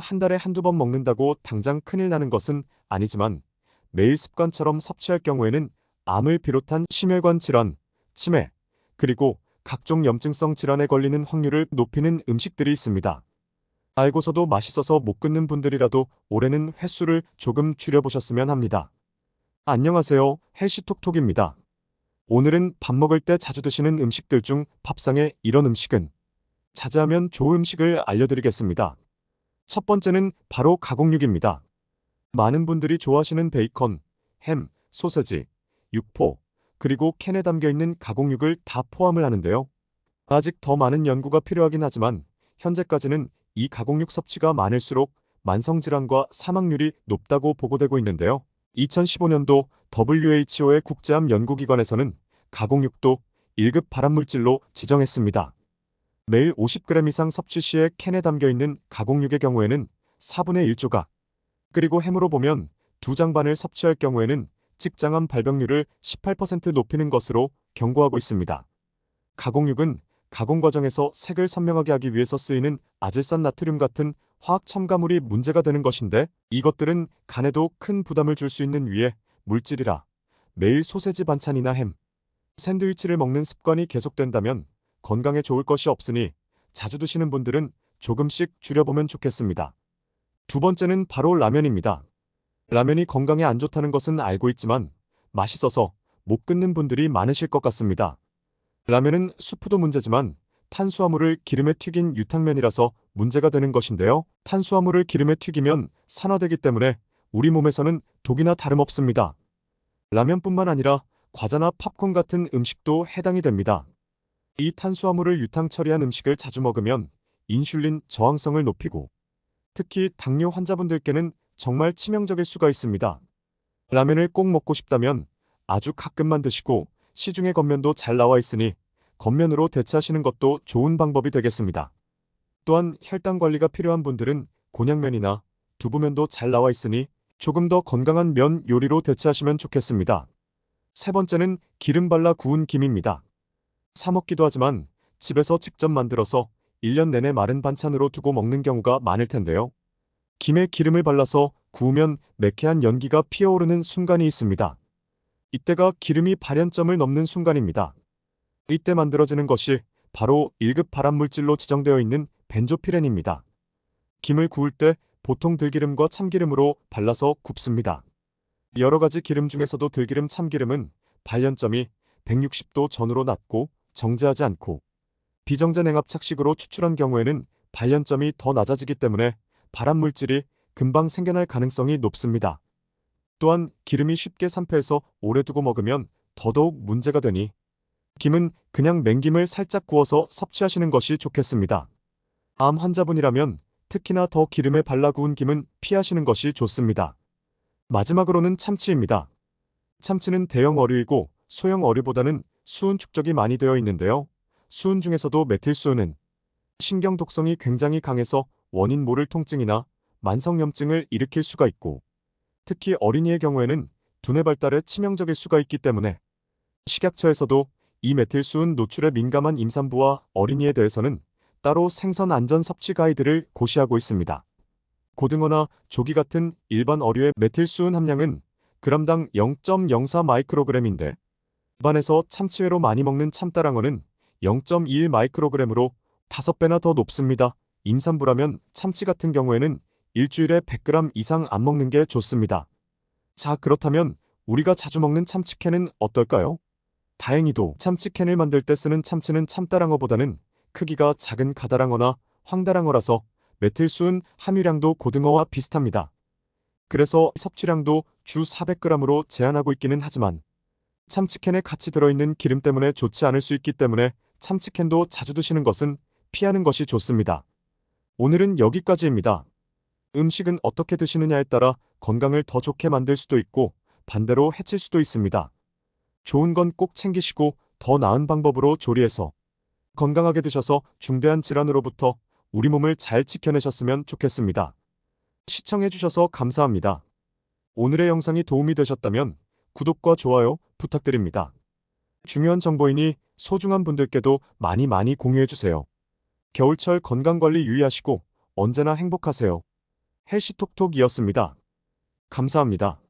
한 달에 한두 번 먹는다고 당장 큰일 나는 것은 아니지만 매일 습관처럼 섭취할 경우에는 암을 비롯한 심혈관 질환, 치매, 그리고 각종 염증성 질환에 걸리는 확률을 높이는 음식들이 있습니다. 알고서도 맛있어서 못 끊는 분들이라도 올해는 횟수를 조금 줄여보셨으면 합니다. 안녕하세요, 헬시톡톡입니다. 오늘은 밥 먹을 때 자주 드시는 음식들 중 밥상에 이런 음식은 자제하면 좋은 음식을 알려드리겠습니다. 첫 번째는 바로 가공육입니다. 많은 분들이 좋아하시는 베이컨, 햄, 소세지, 육포, 그리고 캔에 담겨있는 가공육을 다 포함을 하는데요. 아직 더 많은 연구가 필요하긴 하지만 현재까지는 이 가공육 섭취가 많을수록 만성질환과 사망률이 높다고 보고되고 있는데요. 2015년도 WHO의 국제암 연구기관에서는 가공육도 1급 발암물질로 지정했습니다. 매일 50g 이상 섭취 시에 캔에 담겨있는 가공육의 경우에는 4분의 1조각, 그리고 햄으로 보면 2장 반을 섭취할 경우에는 직장암 발병률을 18% 높이는 것으로 경고하고 있습니다. 가공육은 가공 과정에서 색을 선명하게 하기 위해서 쓰이는 아질산 나트륨 같은 화학 첨가물이 문제가 되는 것인데, 이것들은 간에도 큰 부담을 줄 수 있는 위에 물질이라 매일 소세지 반찬이나 햄, 샌드위치를 먹는 습관이 계속된다면 건강에 좋을 것이 없으니 자주 드시는 분들은 조금씩 줄여보면 좋겠습니다. 두 번째는 바로 라면입니다. 라면이 건강에 안 좋다는 것은 알고 있지만 맛있어서 못 끊는 분들이 많으실 것 같습니다. 라면은 수프도 문제지만 탄수화물을 기름에 튀긴 유탕면이라서 문제가 되는 것인데요. 탄수화물을 기름에 튀기면 산화되기 때문에 우리 몸에서는 독이나 다름없습니다. 라면뿐만 아니라 과자나 팝콘 같은 음식도 해당이 됩니다. 이 탄수화물을 유탕 처리한 음식을 자주 먹으면 인슐린 저항성을 높이고 특히 당뇨 환자분들께는 정말 치명적일 수가 있습니다. 라면을 꼭 먹고 싶다면 아주 가끔만 드시고 시중에 겉면도 잘 나와 있으니 겉면으로 대체하시는 것도 좋은 방법이 되겠습니다. 또한 혈당 관리가 필요한 분들은 곤약면이나 두부면도 잘 나와 있으니 조금 더 건강한 면 요리로 대체하시면 좋겠습니다. 세 번째는 기름 발라 구운 김입니다. 사 먹기도 하지만 집에서 직접 만들어서 1년 내내 마른 반찬으로 두고 먹는 경우가 많을 텐데요. 김에 기름을 발라서 구우면 매캐한 연기가 피어오르는 순간이 있습니다. 이때가 기름이 발연점을 넘는 순간입니다. 이때 만들어지는 것이 바로 1급 발암물질로 지정되어 있는 벤조피렌입니다. 김을 구울 때 보통 들기름과 참기름으로 발라서 굽습니다. 여러 가지 기름 중에서도 들기름, 참기름은 발연점이 160도 전후로 낮고 정제하지 않고 비정제 냉압 착식으로 추출한 경우에는 발연점이 더 낮아지기 때문에 발암물질이 금방 생겨날 가능성이 높습니다. 또한 기름이 쉽게 산패해서 오래 두고 먹으면 더더욱 문제가 되니 김은 그냥 맹김을 살짝 구워서 섭취하시는 것이 좋겠습니다. 암 환자분이라면 특히나 더 기름에 발라 구운 김은 피하시는 것이 좋습니다. 마지막으로는 참치입니다. 참치는 대형 어류이고 소형 어류보다는 수은 축적이 많이 되어 있는데요. 수은 중에서도 메틸수은은 신경 독성이 굉장히 강해서 원인 모를 통증이나 만성염증을 일으킬 수가 있고 특히 어린이의 경우에는 두뇌 발달에 치명적일 수가 있기 때문에 식약처에서도 이 메틸수은 노출에 민감한 임산부와 어린이에 대해서는 따로 생선 안전 섭취 가이드를 고시하고 있습니다. 고등어나 조기 같은 일반 어류의 메틸수은 함량은 g당 0.04 마이크로그램인데 일반에서 참치회로 많이 먹는 참다랑어는 0.21 마이크로그램으로 5배나 더 높습니다. 임산부라면 참치 같은 경우에는 일주일에 100g 이상 안 먹는 게 좋습니다. 자, 그렇다면 우리가 자주 먹는 참치캔은 어떨까요? 다행히도 참치캔을 만들 때 쓰는 참치는 참다랑어보다는 크기가 작은 가다랑어나 황다랑어라서 메틸수은 함유량도 고등어와 비슷합니다. 그래서 섭취량도 주 400g으로 제한하고 있기는 하지만 참치캔에 같이 들어있는 기름 때문에 좋지 않을 수 있기 때문에 참치캔도 자주 드시는 것은 피하는 것이 좋습니다. 오늘은 여기까지입니다. 음식은 어떻게 드시느냐에 따라 건강을 더 좋게 만들 수도 있고 반대로 해칠 수도 있습니다. 좋은 건 꼭 챙기시고 더 나은 방법으로 조리해서 건강하게 드셔서 중대한 질환으로부터 우리 몸을 잘 지켜내셨으면 좋겠습니다. 시청해주셔서 감사합니다. 오늘의 영상이 도움이 되셨다면 구독과 좋아요 부탁드립니다. 중요한 정보이니 소중한 분들께도 많이 공유해주세요. 겨울철 건강관리 유의하시고 언제나 행복하세요. 헬시톡톡이었습니다. 감사합니다.